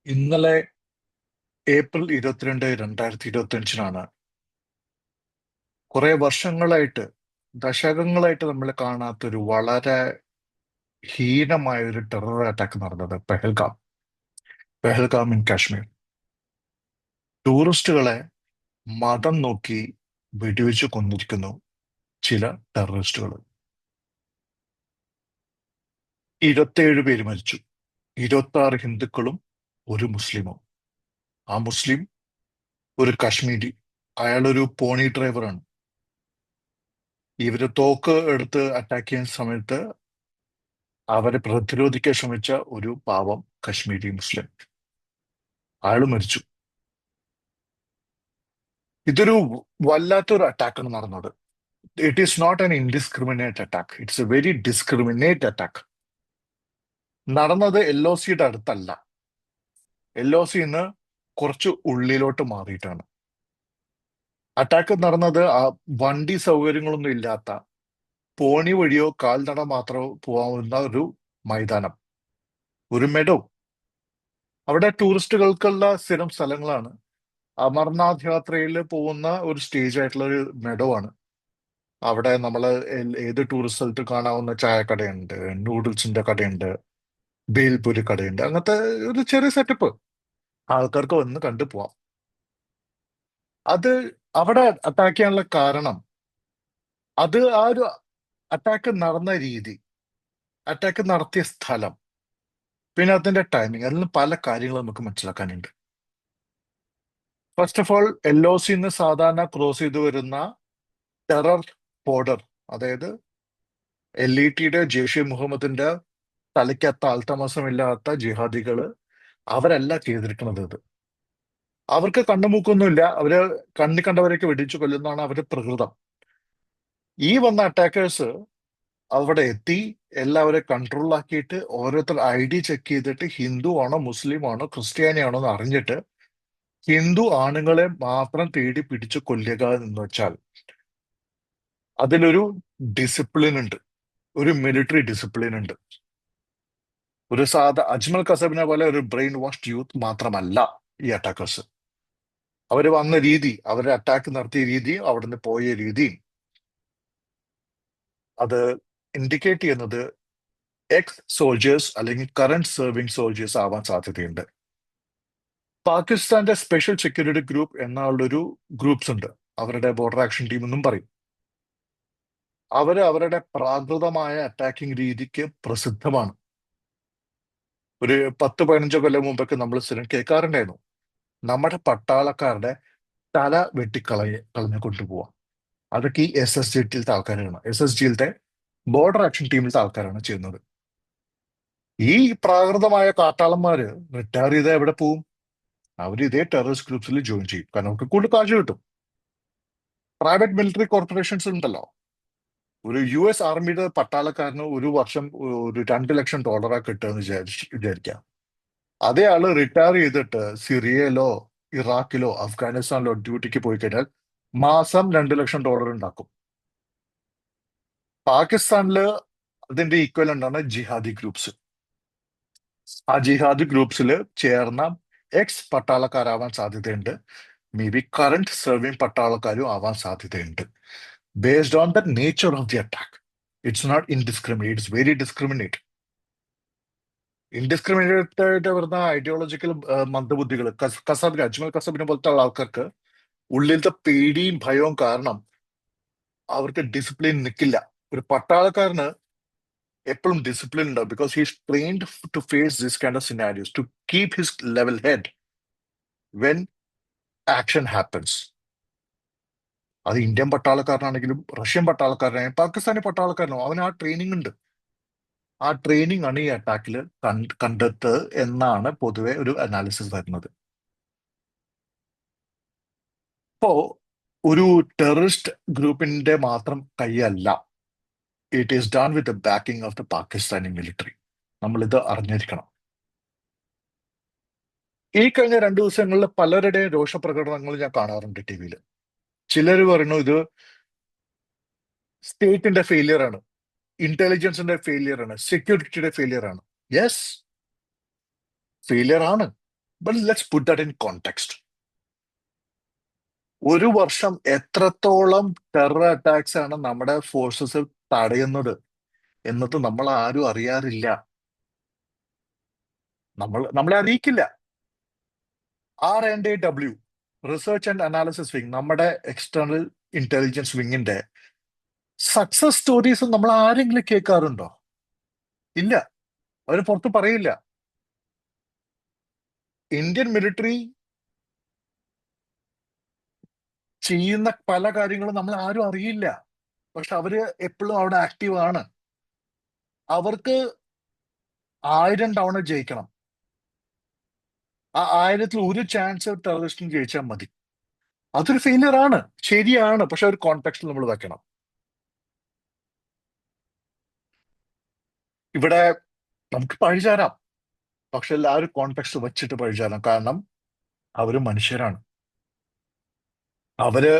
ഇന്നലെ ഏപ്രിൽ 22, 2025 കുറെ വർഷങ്ങളായിട്ട്, ദശകങ്ങളായിട്ട് നമ്മൾ കാണാത്തൊരു വളരെ ഹീനമായ ഒരു ടെറർ അറ്റാക്ക് നടന്നത് പെഹൽഗാം ഇൻ കാശ്മീർ. ടൂറിസ്റ്റുകളെ മതം നോക്കി വെടിവെച്ച് കൊന്നിരിക്കുന്നു ചില ടെററിസ്റ്റുകൾ. 27 പേര് മരിച്ചു. 26 ഹിന്ദുക്കളും ഒരു മുസ്ലിമും. ആ മുസ്ലിം ഒരു കാശ്മീരി. അയാളൊരു പോണി ഡ്രൈവറാണ്. ഇവര് തോക്ക് എടുത്ത് അറ്റാക്ക് ചെയ്യുന്ന സമയത്ത് അവരെ പ്രതിരോധിക്കാൻ ശ്രമിച്ച ഒരു പാവം കശ്മീരി മുസ്ലിം, അയാൾ മരിച്ചു. ഇതൊരു വല്ലാത്തൊരു അറ്റാക്കാണ് നടന്നത്. It is not an indiscriminate attack, it's a very discriminate attack. നടന്നത് LOCയുടെ അടുത്തല്ല. LOCന്ന് കുറച്ച് ഉള്ളിലോട്ട് മാറിയിട്ടാണ് അറ്റാക്ക് നടന്നത്. ആ വണ്ടി സൗകര്യങ്ങളൊന്നും ഇല്ലാത്ത, പോണി വഴിയോ കാൽനട മാത്രമോ പോകാവുന്ന ഒരു മൈതാനം, ഒരു മെഡോ. അവിടെ ടൂറിസ്റ്റുകൾക്കുള്ള സ്ഥിരം സ്ഥലങ്ങളാണ്. അമർനാഥ് യാത്രയിൽ പോകുന്ന ഒരു സ്റ്റേജ് ആയിട്ടുള്ള ഒരു മെഡോ ആണ്. അവിടെ നമ്മൾ ഏത് ടൂറിസ്റ്റ് സ്ഥലത്ത് കാണാവുന്ന ചായക്കടയുണ്ട്, നൂഡിൽസിന്റെ കടയുണ്ട്, ബേൽപൂരി കടയുണ്ട്. അങ്ങനത്തെ ഒരു ചെറിയ സെറ്റപ്പ് ആൾക്കാർക്ക് വന്ന് കണ്ടു പോവാം. അത് അവിടെ അറ്റാക്ക് ചെയ്യാനുള്ള കാരണം, അത് ആ ഒരു അറ്റാക്ക് നടന്ന രീതി, അറ്റാക്ക് നടത്തിയ സ്ഥലം, പിന്നെ അതിന്റെ ടൈമിങ്, അതിൽ നിന്ന് പല കാര്യങ്ങളും നമുക്ക് മനസ്സിലാക്കാനുണ്ട്. ഫസ്റ്റ് ഓഫ് ഓൾ, LOCന്ന് സാധാരണ ക്രോസ് ചെയ്തു വരുന്ന ടെറർ ബോർഡർ, അതായത് LETയുടെ, ജെയ്ഷെ മുഹമ്മദിന്റെ തലയ്ക്കകത്ത് ആൾതാമസമില്ലാത്ത ജിഹാദികള്, അവരല്ല ചെയ്തിരിക്കുന്നത് ഇത്. അവർക്ക് കണ്ണുമൂക്കൊന്നുമില്ല. അവര് കണ്ണി കണ്ടവരെയൊക്കെ വെടിച്ചു കൊല്ലുന്നതാണ് അവരുടെ പ്രകൃതം. ഈ വന്ന അറ്റാക്കേഴ്സ് അവിടെ എത്തി, എല്ലാവരെ കൺട്രോളിലാക്കിയിട്ട് ഓരോരുത്തർ ID ചെക്ക് ചെയ്തിട്ട് ഹിന്ദു ആണോ മുസ്ലിം ആണോ ക്രിസ്ത്യാനി ആണോ എന്ന് അറിഞ്ഞിട്ട് ഹിന്ദു ആണുങ്ങളെ മാത്രം തേടി പിടിച്ചു കൊല്ലുക എന്ന് വെച്ചാൽ അതിലൊരു ഡിസിപ്ലിൻ ഉണ്ട്, ഒരു മിലിറ്ററി ഡിസിപ്ലിൻ ഉണ്ട്. ഒരു അജ്മൽ കസബിനെ പോലെ ഒരു ബ്രെയിൻ വാഷ്ഡ് യൂത്ത് മാത്രമല്ല ഈ അറ്റാക്കേഴ്സ്. അവർ വന്ന രീതി, അവരെ അറ്റാക്ക് നടത്തിയ രീതി, അവിടുന്ന് പോയ രീതി, അത് ഇൻഡിക്കേറ്റ് ചെയ്യുന്നത് എക്സ് സോൾജേഴ്സ് അല്ലെങ്കിൽ കറന്റ് സെർവിങ് സോൾജേഴ്സ് ആവാൻ സാധ്യതയുണ്ട്. പാകിസ്ഥാന്റെ സ്പെഷ്യൽ സെക്യൂരിറ്റി ഗ്രൂപ്പ് എന്നുള്ളൊരു ഗ്രൂപ്പ്സ് ഉണ്ട്. അവരുടെ ബോർഡർ ആക്ഷൻ ടീം എന്നും പറയും. അവരുടെ പ്രാകൃതമായ അറ്റാക്കിംഗ് രീതിക്ക് പ്രസിദ്ധമാണ്. ഒരു 10-15 കൊല്ലം മുമ്പൊക്കെ നമ്മൾ സ്ഥിരം കേൾക്കാറുണ്ടായിരുന്നു, നമ്മുടെ പട്ടാളക്കാരുടെ തല കളഞ്ഞു കൊണ്ടുപോവാം. അതൊക്കെ ഈ SSGTയിലത്തെ ആൾക്കാരാണ്. SSGയിലത്തെ ബോർഡർ ആക്ഷൻ ടീമിലത്തെ ആൾക്കാരാണ് ചെയ്യുന്നത്. ഈ പ്രാകൃതമായ കാട്ടാളന്മാര് റിട്ടയർ ചെയ്ത് എവിടെ പോവും? അവർ ഇതേ ടെററിസ്റ്റ് ഗ്രൂപ്പ്സിൽ ജോയിൻ ചെയ്യും. കാരണം അവർക്ക് കൂടുതൽ കാശ് കിട്ടും. പ്രൈവറ്റ് മിലിറ്ററി കോർപ്പറേഷൻസ് ഉണ്ടല്ലോ. ഒരു US ആർമിയുടെ പട്ടാളക്കാരന് ഒരു വർഷം ഒരു $2 ലക്ഷം കിട്ടുക എന്ന് വിചാരിക്കാം. അതേ ആള് റിട്ടയർ ചെയ്തിട്ട് സിറിയയിലോ ഇറാഖിലോ അഫ്ഗാനിസ്ഥാനിലോ ഡ്യൂട്ടിക്ക് പോയി കഴിഞ്ഞാൽ മാസം $2 ലക്ഷം ഉണ്ടാക്കും. പാകിസ്ഥാനില് അതിന്റെ ഈക്വലന്റ് ആണ് ജിഹാദി ഗ്രൂപ്പ്സ്. ആ ജിഹാദി ഗ്രൂപ്പ്സിൽ ചേർന്ന എക്സ് പട്ടാളക്കാരാവാൻ സാധ്യതയുണ്ട്. മേ ബി കറന്റ് സെർവിങ് പട്ടാളക്കാരും ആവാൻ സാധ്യതയുണ്ട്. Based on the nature of the attack, it's not indiscriminate, it's very discriminate. Indiscriminate ആയിട്ട് വരുന്ന ഐഡിയോളജിക്കൽ മന്ദബുദ്ധികൾ, അജ്മൽ കസബിനെ പോലത്തെ ഉള്ള ആൾക്കാർക്ക് ഉള്ളിലത്തെ പേടിയും ഭയവും കാരണം അവർക്ക് ഡിസിപ്ലിൻ നിൽക്കില്ല. ഒരു പട്ടാളക്കാരന് എപ്പോഴും ഡിസിപ്ലിൻ ഉണ്ടാവും, because he's trained to face this kind of scenarios, to keep his level head when action happens. അത് ഇന്ത്യൻ പട്ടാളക്കാരനാണെങ്കിലും റഷ്യൻ പട്ടാളക്കാരനാണെങ്കിലും പാകിസ്ഥാനി പട്ടാളക്കാരനോ, അവന് ആ ട്രെയിനിങ് ഉണ്ട്. ആ ട്രെയിനിങ് ആണ് ഈ അറ്റാക്കിൽ കണ്ടെത്തുക എന്നാണ് പൊതുവെ ഒരു അനാലിസിസ് വരുന്നത്. ഇപ്പോ ഒരു ടെററിസ്റ്റ് ഗ്രൂപ്പിന്റെ മാത്രം കൈയല്ല, it is done with the backing of the Pakistani military. നമ്മൾ ഇത് അറിഞ്ഞിരിക്കണം. ഈ കഴിഞ്ഞ 2 ദിവസങ്ങളിൽ പലരുടെയും രോഷപ്രകടനങ്ങൾ ഞാൻ കാണാറുണ്ട് TV-യിൽ. ചിലർ പറയുന്നു ഇത് സ്റ്റേറ്റിന്റെ ഫെയിലിയർ ആണ്, ഇന്റലിജൻസിന്റെ ഫെയിലിയർ ആണ്, സെക്യൂരിറ്റിയുടെ ഫെയിലിയർ ആണ്. യെസ്, ഫെയിലിയർ ആണ്. But let's put that in context. ഒരു വർഷം എത്രത്തോളം ടെറർ അറ്റാക്സ് ആണ് നമ്മുടെ ഫോഴ്സസ് തടയുന്നത് എന്നത് നമ്മൾ ആരും അറിയാറില്ല. നമ്മളെ അറിയിക്കില്ല. R&AW, research and analysis wing, നമ്മുടെ എക്സ്റ്റേണൽ ഇന്റലിജൻസ് വിങ്ങിന്റെ സക്സസ് സ്റ്റോറീസ് നമ്മൾ ആരെങ്കിലും കേൾക്കാറുണ്ടോ? ഇല്ല. അവർ പുറത്ത് പറയില്ല. ഇന്ത്യൻ മിലിറ്ററി ചെയ്യുന്ന പല കാര്യങ്ങളും നമ്മൾ ആരും അറിയില്ല. പക്ഷെ അവര് എപ്പോഴും അവിടെ ആക്റ്റീവ് ആണ്. അവർക്ക് 1000 തവണ ജയിക്കണം. ആ 1000ത്തിൽ ഒരു ചാൻസ് ടെററിസ്റ്റിന് ജയിച്ചാൽ മതി. അതൊരു ഫെയിലിയർ ആണ്, ശരിയാണ്. പക്ഷെ ഒരു കോൺടെക്സ്റ്റിൽ നമ്മൾ വെക്കണം. ഇവിടെ നമുക്ക് പഴിചാരാം, പക്ഷെ എല്ലാവരും കോൺടെക്സ്റ്റ് വെച്ചിട്ട് പഴിചാരാം. കാരണം അവര് മനുഷ്യരാണ്. അവര്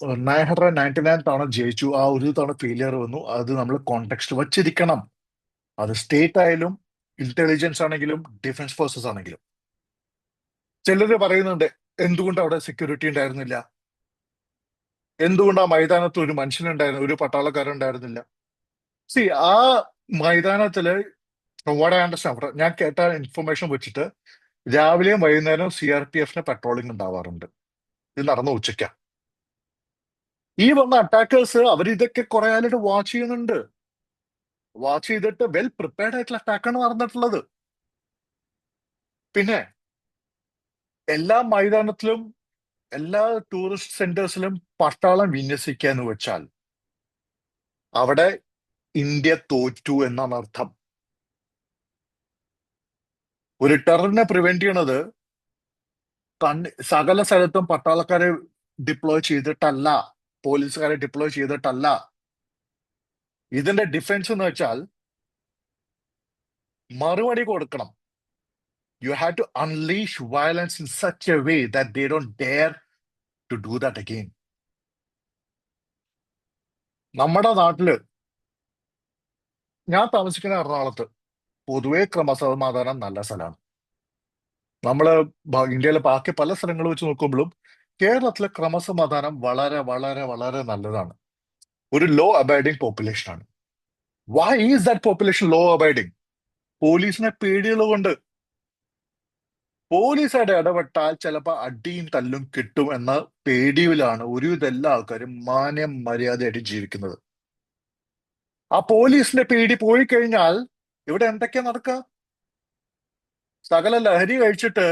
999 തവണ ജയിച്ചു, ആ ഒരു തവണ ഫെയിലിയർ വന്നു. അത് നമ്മൾ കോൺടെക്സ്റ്റ് വച്ചിരിക്കണം. അത് സ്റ്റേറ്റ് ആയാലും ഇന്റലിജൻസ് ആണെങ്കിലും ഡിഫൻസ് ഫോഴ്സസ് ആണെങ്കിലും. ചിലര് പറയുന്നുണ്ട്, എന്തുകൊണ്ട് അവിടെ സെക്യൂരിറ്റി ഉണ്ടായിരുന്നില്ല, എന്തുകൊണ്ട് ആ മൈതാനത്ത് ഒരു മനുഷ്യനുണ്ടായിരുന്നു, ഒരു പട്ടാളക്കാരൻ ഉണ്ടായിരുന്നില്ല. സി, ആ മൈതാനത്തില് വാട്ട് ഐ അണ്ടർസ്റ്റാൻഡ്, ഞാൻ കേട്ട ഇൻഫർമേഷൻ വെച്ചിട്ട് രാവിലെയും വൈകുന്നേരവും CRPF പെട്രോളിംഗ് ഉണ്ടാവാറുണ്ട്. ഇത് നടന്ന ഉച്ചയ്ക്ക. ഈ വന്ന അറ്റാക്കേഴ്സ് അവർ ഇതൊക്കെ കുറെ ആയിട്ട് വാച്ച് ചെയ്യുന്നുണ്ട്. വാച്ച് ചെയ്തിട്ട് വെൽ പ്രിപ്പയർഡ് ആയിട്ടുള്ള അറ്റാക്കാണ് നടന്നിട്ടുള്ളത്. പിന്നെ എല്ലാ മൈതാനത്തിലും എല്ലാ ടൂറിസ്റ്റ് സെന്റേഴ്സിലും പട്ടാളം വിന്യസിക്കുക എന്ന് വെച്ചാൽ അവിടെ ഇന്ത്യ തോറ്റു എന്നാണ് അർത്ഥം. ഒരു ടെററിനെ പ്രിവെന്റ് ചെയ്യണത് സകല സ്ഥലത്തും പട്ടാളക്കാരെ ഡിപ്ലോയ് ചെയ്തിട്ടല്ല, പോലീസുകാരെ ഡിപ്ലോയ് ചെയ്തിട്ടല്ല. ഇതിന്റെ ഡിഫൻസ് എന്ന് വെച്ചാൽ മറുപടി കൊടുക്കണം. You have to unleash violence in such a way that they don't dare to do that again. നമ്മുടെ നാട്ടില്, ഞാൻ താമസിക്കുന്ന എറണാകുളത്ത്, പൊതുവെ ക്രമസമാധാനം നല്ല സ്ഥലമാണ്. നമ്മള് ഇന്ത്യയിലെ ബാക്കി പല സ്ഥലങ്ങൾ വെച്ച് നോക്കുമ്പോഴും കേരളത്തിലെ ക്രമസമാധാനം വളരെ വളരെ വളരെ നല്ലതാണ്. ഒരു ലോ അബൈഡിങ് പോപ്പുലേഷൻ ആണ്. Why is that population law abiding? പോലീസിനെ പേടിയുള്ളതുകൊണ്ട്. പോലീസായിട്ട് ഇടപെട്ടാൽ ചിലപ്പോൾ അടിയും തല്ലും കിട്ടും എന്ന പേടിയിലാണ് ഒരുവിധ എല്ലാ ആൾക്കാരും മാന്യം മര്യാദയായിട്ട് ജീവിക്കുന്നത്. ആ പോലീസിന്റെ പേടി പോയി കഴിഞ്ഞാൽ ഇവിടെ എന്തൊക്കെയാ നടക്കുക? സകല ലഹരി കഴിച്ചിട്ട്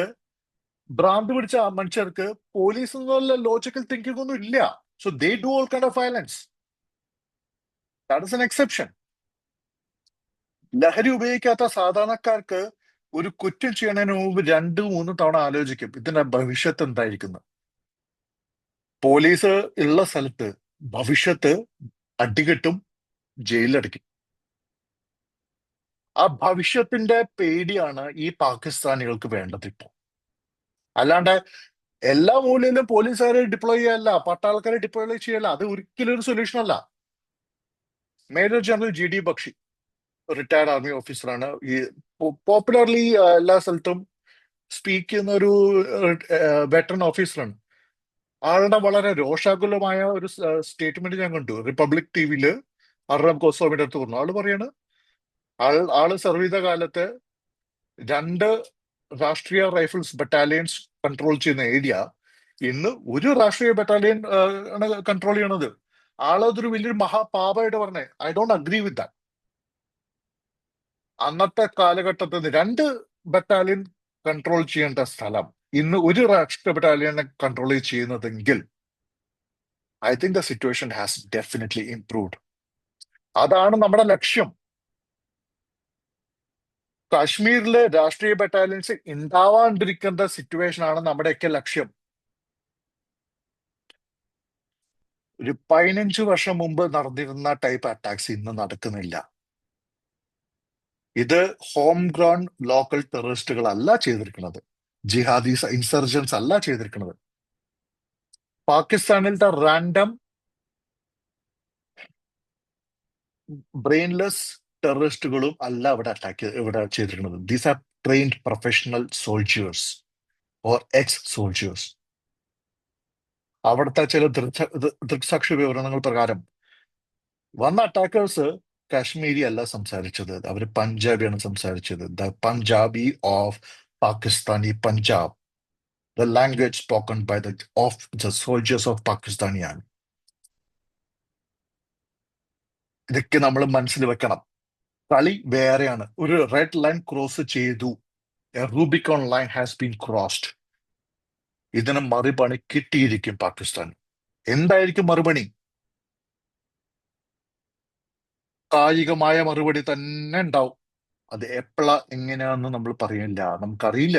ഭ്രാന്ത് പിടിച്ച മനുഷ്യർക്ക് പോലീസ് എന്നുള്ള ലോജിക്കൽ തിങ്കിങ് ഒന്നും ഇല്ല. So they do all kind of violence. That is an exception. ലഹരി ഉപയോഗിക്കാത്ത സാധാരണക്കാർക്ക് ഒരു കുറ്റം ചെയ്യണതിന് മുമ്പ് 2-3 തവണ ആലോചിക്കും ഇതിന്റെ ഭവിഷ്യത്ത് എന്തായിരിക്കുന്നു. പോലീസ് ഉള്ള സ്ഥലത്ത് ഭവിഷ്യത്ത് അടികിട്ടും, ജയിലിലടയ്ക്കും. ആ ഭവിഷ്യത്തിന്റെ പേടിയാണ് ഈ പാകിസ്ഥാനികൾക്ക് വേണ്ടത് ഇപ്പൊ. അല്ലാണ്ട് എല്ലാ മൂലയിലും പോലീസുകാരെ ഡിപ്ലോയ് ചെയ്യല്ല, പട്ടാളക്കാരെ ഡിപ്ലോയ് ചെയ്യല്ല. അത് ഒരിക്കലും ഒരു സൊല്യൂഷൻ അല്ല. Major general GD Bakshi retired army ഓഫീസറാണ്. ഈ പോപ്പുലർലി എല്ലാ സ്ഥലത്തും സ്പീക്ക് ചെയ്യുന്ന ഒരു വെറ്ററൻ ഓഫീസറാണ്. ആളുടെ വളരെ രോഷാകുലമായ ഒരു സ്റ്റേറ്റ്മെന്റ് ഞാൻ കണ്ടു റിപ്പബ്ലിക് TVയില്. അർണബ് ഗോസ്വാമിയുടെ അടുത്ത് പറഞ്ഞു. ആള് പറയാണ്, ആള് സർവ് ചെയ്ത കാലത്ത് 2 രാഷ്ട്രീയ റൈഫിൾസ് ബറ്റാലിയൻസ് കൺട്രോൾ ചെയ്യുന്ന ഏരിയ ഇന്ന് ഒരു രാഷ്ട്രീയ ബറ്റാലിയൻ ആണ് കൺട്രോൾ ചെയ്യണത്. ആളതൊരു വലിയൊരു മഹാപാപമായിട്ട് പറഞ്ഞേ. I don't agree with that. അന്നത്തെ കാലഘട്ടത്തിൽ 2 ബറ്റാലിയൻ കൺട്രോൾ ചെയ്യേണ്ട സ്ഥലം ഇന്ന് ഒരു രാഷ്ട്രീയ ബറ്റാലിയനെ കൺട്രോൾ ചെയ്യുന്നതെങ്കിൽ I think the situation has definitely improved. അതാണ് നമ്മുടെ ലക്ഷ്യം. കാശ്മീരിലെ രാഷ്ട്രീയ ബറ്റാലിയൻസ് ഉണ്ടാവാണ്ടിരിക്കേണ്ട സിറ്റുവേഷൻ ആണ് നമ്മുടെയൊക്കെ ലക്ഷ്യം. ഒരു 15 വർഷം മുമ്പ് നടന്നിരുന്ന ടൈപ്പ് അറ്റാക്സ് ഇന്ന് നടക്കുന്നില്ല. ഇത് ഹോം ഗ്രൗണ്ട് ലോക്കൽ ടെററിസ്റ്റുകളല്ല ചെയ്തിരിക്കുന്നത്, ജിഹാദീസ് ഇൻസർജൻസ് അല്ല ചെയ്തിരിക്കുന്നത്. പാകിസ്ഥാനിലത്തെ റാൻഡം ബ്രെയിൻലെസ് ടെററിസ്റ്റുകളും അല്ല ഇവിടെ ചെയ്തിരിക്കുന്നത്. These are trained professional soldiers or ex-soldiers. അവിടുത്തെ ചില ദൃക്സാക്ഷി വിവരണങ്ങൾ പ്രകാരം വന്ന അറ്റാക്കേഴ്സ് കാശ്മീരി അല്ല സംസാരിച്ചത്, അവർ പഞ്ചാബിയാണ് സംസാരിച്ചത്. The Punjabi of Pakistani Punjab, the language spoken by the soldiers of പാകിസ്ഥാനിയാണ്. ഇതൊക്കെ നമ്മൾ മനസ്സിൽ വെക്കണം. കളി വേറെയാണ്. ഒരു റെഡ് ലൈൻ ക്രോസ് ചെയ്തു, Rubicon line has been crossed. ഇതിന് മറുപണി കിട്ടിയിരിക്കും പാകിസ്ഥാൻ. എന്തായിരിക്കും മറുപണി? കായികമായ മറുപടി തന്നെ ഉണ്ടാവും. അത് എപ്പോഴാ എങ്ങനെയാന്ന് നമ്മൾ പറയില്ല, നമുക്കറിയില്ല.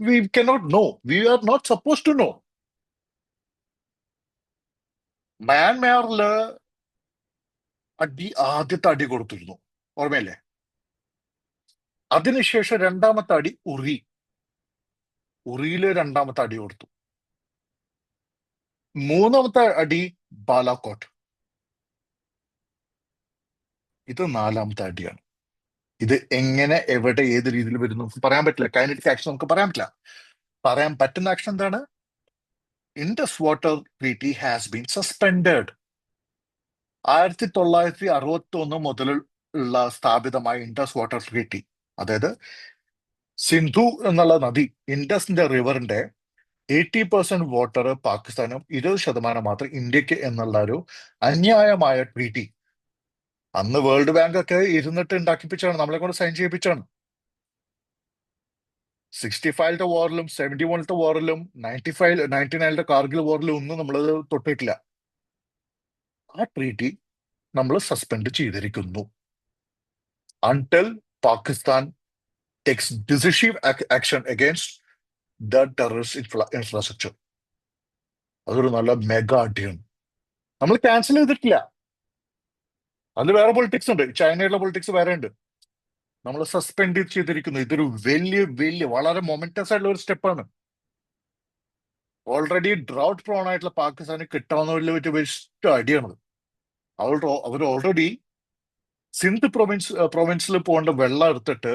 We cannot know, we are not suppose to know. മ്യാൻമാറില് ആദ്യത്തെ അടി കൊടുത്തിരുന്നു, ഓർമ്മയല്ലേ? അതിനുശേഷം രണ്ടാമത്തെ അടി ഉറിയില് രണ്ടാമത്തെ അടി കൊടുത്തു. മൂന്നാമത്തെ അടി ബാലാക്കോട്ട്. ഇത് നാലാമത്തെ അടിയാണ്. ഇത് എങ്ങനെ, എവിടെ, ഏത് രീതിയിൽ വരുന്നു നമുക്ക് പറയാൻ പറ്റില്ല. കൈനറ്റിക് ആക്ഷൻ നമുക്ക് പറയാൻ പറ്റില്ല. പറയാൻ പറ്റുന്ന ആക്ഷൻ എന്താണ്? Indus water treaty has been suspended. 1961 മുതലുള്ള സ്ഥാപിതമായ ഇൻഡസ് വാട്ടർ ട്രീറ്റി, അതായത് സിന്ധു എന്നുള്ള നദി, ഇൻഡസിന്റെ റിവറിന്റെ 80% വാട്ടർ പാകിസ്ഥാനും 20% മാത്രം ഇന്ത്യക്ക് എന്നുള്ള ഒരു അന്യായമായ ട്രീറ്റി അന്ന് വേൾഡ് ബാങ്ക് ഒക്കെ ഇരുന്നിട്ട് ഉണ്ടാക്കിപ്പിച്ചാണ്, നമ്മളെ കൊണ്ട് സൈൻ ചെയ്യിപ്പിച്ചാണ്. 65ത്തെ വാറിലും 71ത്തെ വാറിലും 99ത്തെ കാർഗിൽ വാറിലും ഒന്നും നമ്മൾ തൊട്ടിട്ടില്ല. ആ ട്രീറ്റി നമ്മൾ സസ്പെൻഡ് ചെയ്തിരിക്കുന്നു. Until Pakistan takes decisive action against the terrorist infrastructure. അതൊരു നല്ല മെഗാ അടിയാണ്. നമ്മൾ ക്യാൻസൽ ചെയ്തിട്ടില്ല. അതിൽ വേറെ പൊളിറ്റിക്സ് ഉണ്ട്, ചൈനയുടെ പൊളിറ്റിക്സ് വേറെ ഉണ്ട്. നമ്മൾ സസ്പെൻഡ് ചെയ്തിരിക്കുന്നു. ഇതൊരു വലിയ വളരെ മൊമെന്റസ് ആയിട്ടുള്ള ഒരു സ്റ്റെപ്പാണ്. ഓൾറെഡി ഡ്രൗട്ട് പ്രോൺ ആയിട്ടുള്ള പാകിസ്ഥാന് കിട്ടാവുന്ന വലിയ ബെസ്റ്റ് അടിയാണത്. അവർ ഓൾറെഡി സിന്ധ് പ്രൊവിൻസിൽ പോകേണ്ട വെള്ളം എടുത്തിട്ട്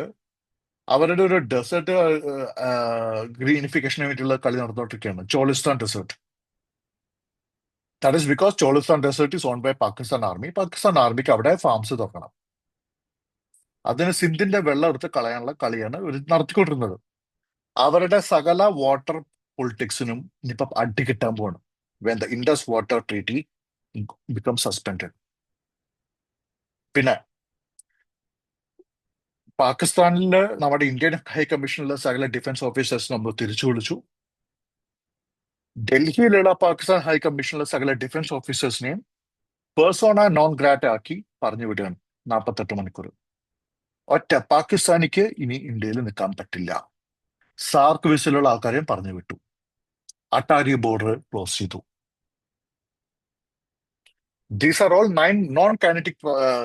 അവരുടെ ഒരു ഡെസേർട്ട് ഗ്രീനിഫിക്കേഷന് വേണ്ടിയുള്ള കളി നടന്നുകൊണ്ടിരിക്കുകയാണ്, Cholistan desert. That is because Cholistan desert is own by Pakistan army. Pakistan ആർമിക്ക് അവിടെ ഫാംസ് തുറക്കണം. അതിന് സിന്ധിന്റെ വെള്ളം എടുത്ത് കളയാനുള്ള കളിയാണ് ഇവർ നടത്തിക്കൊണ്ടിരുന്നത്. അവരുടെ സകല വാട്ടർ പൊളിറ്റിക്സിനും ഇനിയിപ്പം അടി കിട്ടാൻ പോവാണ് when the Indus Water Treaty becomes suspended. പിന്നെ പാകിസ്ഥാനില് നമ്മുടെ ഇന്ത്യൻ ഹൈ കമ്മീഷനിലെ സകല ഡിഫൻസ് ഓഫീസേഴ്സ് നമ്മൾ തിരിച്ചു വിളിച്ചു. ഡൽഹിയിലുള്ള പാകിസ്ഥാൻ ഹൈ കമ്മീഷനിലെ സകല ഡിഫൻസ് ഓഫീസേഴ്സിനെയും പേഴ്സോണ നോൺ ഗ്രാറ്റ ആക്കി പറഞ്ഞു വിടുകയാണ് 48 മണിക്കൂർ. ഒറ്റ പാകിസ്ഥാനിക്ക് ഇനി ഇന്ത്യയിൽ നിൽക്കാൻ പറ്റില്ല. സാർക്ക് വിസിലുള്ള ആൾക്കാരെയും പറഞ്ഞു വിട്ടു. അട്ടാരി ബോർഡർ ക്ലോസ് ചെയ്തു. These are all 9 non kinetic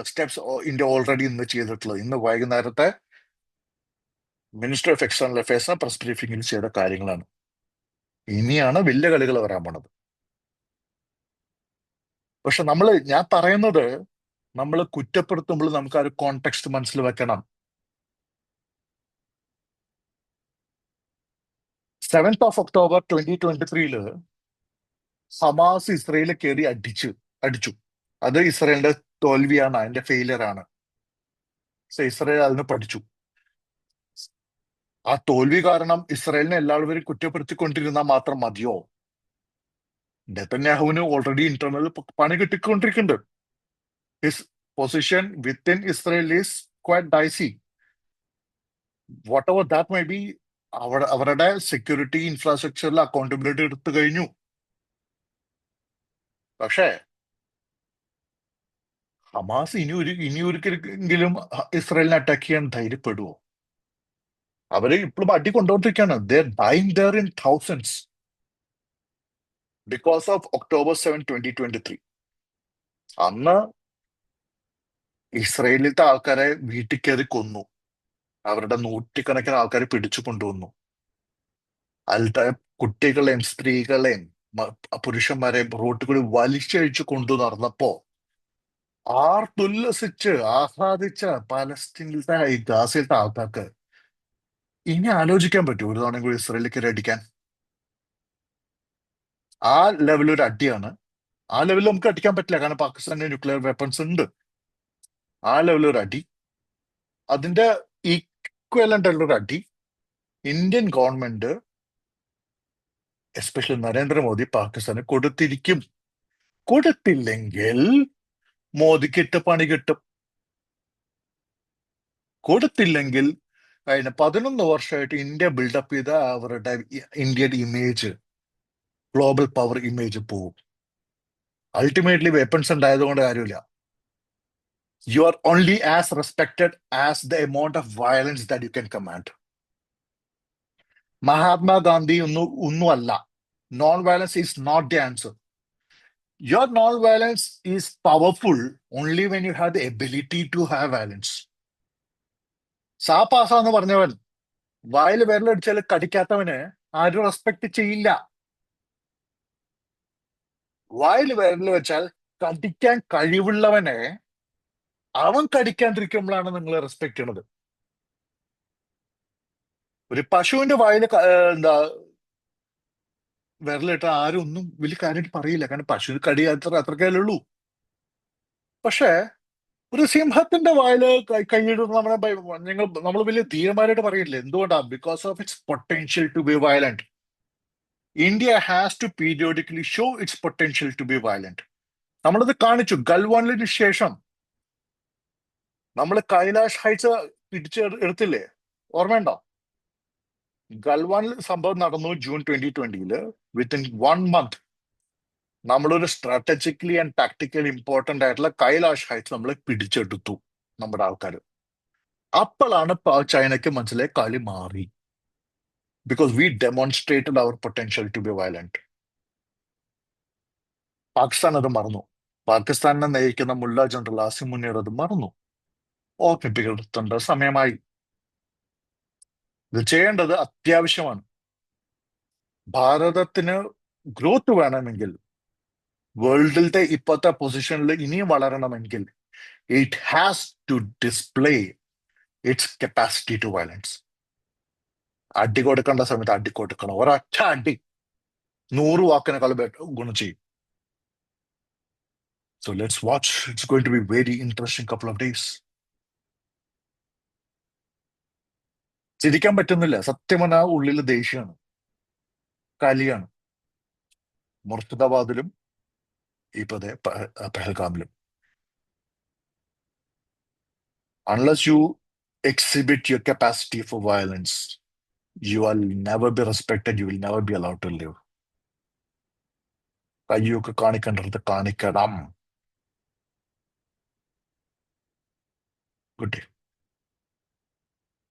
steps India already ഇന്ന് ചെയ്തിട്ടുള്ളത്. ഇന്ന് വൈകുന്നേരത്തെ മിനിസ്റ്റർ ഓഫ് എക്സ്റ്റേണൽ അഫയേഴ്സിന് പ്രസ് ബ്രീഫിംഗിൽ ചെയ്ത കാര്യങ്ങളാണ്. ഇനിയാണ് വലിയ കളികൾ വരാൻ പോണത്. പക്ഷെ ഞാൻ പറയുന്നത്, നമ്മൾ കുറ്റപ്പെടുത്തുമ്പോൾ നമുക്ക് ആ ഒരു കോണ്ടെക്സ്റ്റ് മനസ്സിൽ വെക്കണം. 7th of October 2023 ഹമാസ് ഇസ്രയേലിൽ കയറി അടിച്ചു. അത് ഇസ്രയേലിന്റെ തോൽവിയാണ്, അതിന്റെ ഫെയിലിയർ ആണ്. ഇസ്രയേൽ അതിന് പഠിച്ചു. ആ തോൽവി കാരണം ഇസ്രയേലിനെ എല്ലാവരും കുറ്റപ്പെടുത്തിക്കൊണ്ടിരുന്നാൽ മാത്രം മതിയോ? നെതന്യാഹുവിന് ഓൾറെഡി ഇന്റർണൽ പണി കിട്ടിക്കൊണ്ടിരിക്കുന്നുണ്ട്. His position within Israel is quite dicey. Whatever that may be, അവരുടെ സെക്യൂരിറ്റി ഇൻഫ്രാസ്ട്രക്ചറിൽ അക്കൗണ്ടബിലിറ്റി എടുത്തു കഴിഞ്ഞു. പക്ഷേ ഹമാസ് ഇനിയൊരിക്കലെങ്കിലും ഇസ്രയേലിനെ അറ്റാക്ക് ചെയ്യാൻ ധൈര്യപ്പെടുവോ? അവര് ഇപ്പോഴും അടി കൊണ്ടുകൊണ്ടിരിക്കുകയാണ്. They're dying they're in thousands because of October 7, 2023. അന്ന് ഇസ്രയേലിലത്തെ ആൾക്കാരെ വീട്ടിൽ കയറി കൊന്നു. അവരുടെ നൂറ്റിക്കണക്കിന് ആൾക്കാരെ പിടിച്ചു കൊണ്ടുവന്നു. അതിലത്തെ കുട്ടികളെയും സ്ത്രീകളെയും പുരുഷന്മാരെയും റോട്ടിൽ കൂടി വലിച്ചഴിച്ചു കൊണ്ടു നടന്നപ്പോ ആർത്തുല്ലസിച്ച് ആഹ്ലാദിച്ച പാലസ്തീനിലത്തെ ഈ ഗാസയിലത്തെ ആൾക്കാർക്ക് ഇനി ആലോചിക്കാൻ പറ്റും ഒരു തവണ കൂടി ഇസ്രയേലിലേക്ക് അടിക്കാൻ. ആ ലെവൽ ഒരു അടിയാണ്. ആ ലെവലിൽ നമുക്ക് അടിക്കാൻ പറ്റില്ല, കാരണം പാകിസ്ഥാന് ന്യൂക്ലിയർ വെപ്പൺസ് ഉണ്ട്. ആ ലെവൽ ഒരു അടി, അതിന്റെ ഈക്വലന്റ് ആയിട്ടുള്ള ഒരു അടി ഇന്ത്യൻ ഗവൺമെന്റ്, എസ്പെഷ്യലി നരേന്ദ്രമോദി, പാകിസ്ഥാന് കൊടുത്തിരിക്കും. കൊടുത്തില്ലെങ്കിൽ മോദിക്കിട്ട് പണി കിട്ടും. കൊടുത്തില്ലെങ്കിൽ കഴിഞ്ഞ 11 വർഷമായിട്ട് ഇന്ത്യ ബിൽഡപ്പ് ചെയ്ത അവരുടെ ഇന്ത്യയുടെ ഇമേജ്, ഗ്ലോബൽ പവർ ഇമേജ് പോവും. അൾട്ടിമേറ്റ്ലി വെപ്പൺസ് ഉണ്ടായതുകൊണ്ട് കാര്യമില്ല. You are only as respected as the amount of violence that you can command. Mahatma Gandhi ഒന്നുമല്ല. Non violence is not the answer. Your non violence is powerful only when you have the ability to have violence. സാപ്പാസ എന്ന് പറഞ്ഞവൻ വായിൽ വിരലടിച്ചാൽ കടിക്കാത്തവന് ആരും respect ചെയ്യില്ല. വായിൽ വിരൽ വെച്ചാൽ കടിക്കാൻ കഴിവുള്ളവനെ അവൻ കടിക്കാണ്ടിരിക്കുമ്പോഴാണ് നിങ്ങൾ റെസ്പെക്ട് ചെയ്യണത്. ഒരു പശുവിന്റെ വായിൽ എന്താ വിരലിട്ട ആരും ഒന്നും വലിയ കാര്യമായിട്ട് പറയില്ല, കാരണം പശുവിന് കടി അത്രക്കല്ലേ ഉള്ളൂ. പക്ഷെ ഒരു സിംഹത്തിന്റെ വായില് കൈയിടുന്ന നമ്മൾ വലിയ ധീരന്മാരായിട്ട് പറയില്ലേ? എന്തുകൊണ്ടാ? Because of its potential to be violent. India has to periodically show its potential to be violent. നമ്മളത് കാണിച്ചു. ഗൽവാനിന് ശേഷം നമ്മൾ കൈലാഷ് ഹൈറ്റ്സ് എടുത്തില്ലേ? ഓർമ്മയുണ്ടോ? ഗൽവാനിൽ സംഭവം നടന്നു ജൂൺ 2020. വിത്തിൻ 1 month നമ്മളൊരു സ്ട്രാറ്റജിക്കലി ആൻഡ് ടാക്ടിക്കലി ഇമ്പോർട്ടന്റ് ആയിട്ടുള്ള കൈലാഷ് ഹൈറ്റ്സ് നമ്മൾ പിടിച്ചെടുത്തു, നമ്മുടെ ആൾക്കാർ. അപ്പോഴാണ് ചൈനയ്ക്ക് മനസ്സിലായി കളി മാറി. Because we demonstrated our potential to be violent. Pakistan അത് മറന്നു. പാകിസ്ഥാനെ നയിക്കുന്ന മുല്ല ജനറൽ ആസിം മുനീർ അത് മറന്നു. ഓർമ്മിപ്പിക്കേണ്ട സമയമായി. ഇത് ചെയ്യേണ്ടത് അത്യാവശ്യമാണ്. ഭാരതത്തിന് ഗ്രോത്ത് വേണമെങ്കിൽ, വേൾഡിലത്തെ ഇപ്പോഴത്തെ പൊസിഷനിൽ ഇനിയും വളരണമെങ്കിൽ, it has to display its capacity to violence. അടി കൊടുക്കേണ്ട സമയത്ത് അടി കൊടുക്കണം. ഒരൊറ്റ അടി 100 വാക്കിനേക്കാൾ ഗുണം ചെയ്യും. So let's watch. It's going to be very interesting couple of days. ചിരിക്കാൻ പറ്റുന്നില്ല. സത്യം പറഞ്ഞാൽ ഉള്ളിൽ ദേഷ്യമാണ്, കലിയാണ്. മുർഷിദാബാദിലും ഇപ്പൊ പെഹൽഗാമിലും. Unless you exhibit your capacity for violence, you will never be respected. You will never be allowed to live. കയ്യൊക്കെ കാണിക്കേണ്ടത് കാണിക്കണം. Good day.